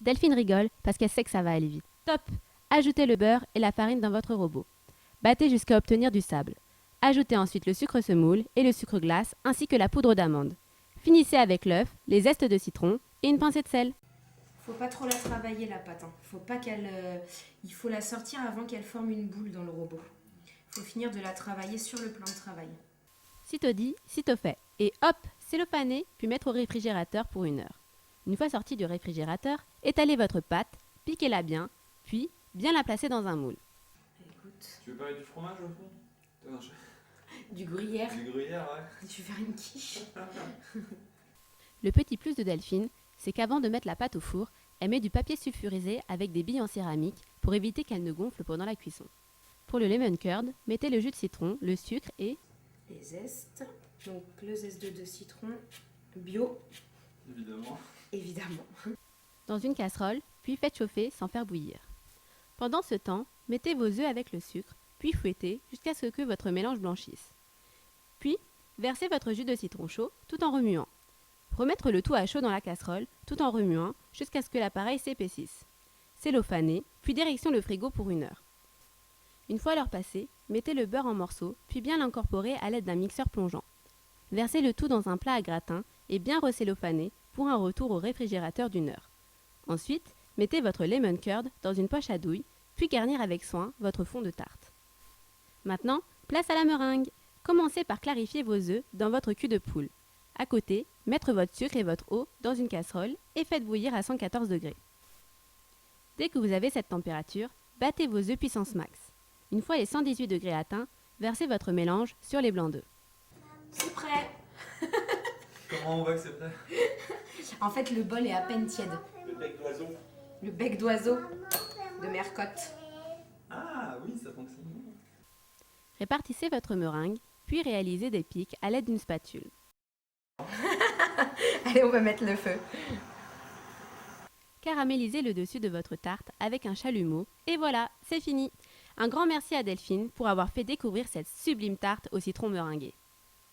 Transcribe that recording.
Delphine rigole parce qu'elle sait que ça va aller vite. Top! Ajoutez le beurre et la farine dans votre robot. Battez jusqu'à obtenir du sable. Ajoutez ensuite le sucre semoule et le sucre glace ainsi que la poudre d'amande. Finissez avec l'œuf, les zestes de citron et une pincée de sel. Faut pas trop la travailler la pâte. Faut pas qu'elle, il faut la sortir avant qu'elle forme une boule dans le robot. Faut finir de la travailler sur le plan de travail. Sitôt dit, sitôt fait. Et hop, cellophane, puis mettre au réfrigérateur pour 1 heure. Une fois sortie du réfrigérateur, étalez votre pâte, piquez-la bien, puis bien la placer dans un moule. Écoute, Tu veux pas mettre du fromage au fond? Non, du gruyère. du gruyère, ouais. Tu veux faire une quiche? Le petit plus de Delphine, c'est qu'avant de mettre la pâte au four, elle met du papier sulfurisé avec des billes en céramique pour éviter qu'elle ne gonfle pendant la cuisson. Pour le lemon curd, mettez le jus de citron, le sucre et Les zestes. Donc le zeste de citron bio, Évidemment. évidemment. dans une casserole, puis faites chauffer sans faire bouillir. Pendant ce temps, mettez vos œufs avec le sucre, puis fouettez jusqu'à ce que votre mélange blanchisse. Puis, versez votre jus de citron chaud tout en remuant. Remettre le tout à chaud dans la casserole tout en remuant jusqu'à ce que l'appareil s'épaississe. Cellophaner, puis direction le frigo pour 1 heure. Une fois l'heure passée, mettez le beurre en morceaux, puis bien l'incorporer à l'aide d'un mixeur plongeant. Versez le tout dans un plat à gratin et bien recellophaner pour un retour au réfrigérateur d'1 heure. Ensuite, mettez votre lemon curd dans une poche à douille, puis garnir avec soin votre fond de tarte. Maintenant, place à la meringue. Commencez par clarifier vos œufs dans votre cul de poule. À côté, mettre votre sucre et votre eau dans une casserole et faites bouillir à 114 degrés. Dès que vous avez cette température, battez vos œufs puissance max. Une fois les 118 degrés atteints, versez votre mélange sur les blancs d'œufs. C'est prêt. Comment on voit que c'est prêt? En fait, le bol est à peine tiède. Le bec d'oiseau. Le bec d'oiseau de Mercotte. Ah oui, ça fonctionne. Répartissez votre meringue, puis réalisez des pics à l'aide d'une spatule. Allez, on va mettre le feu. Caramélisez le dessus de votre tarte avec un chalumeau et voilà, c'est fini. Un grand merci à Delphine pour avoir fait découvrir cette sublime tarte au citron meringué.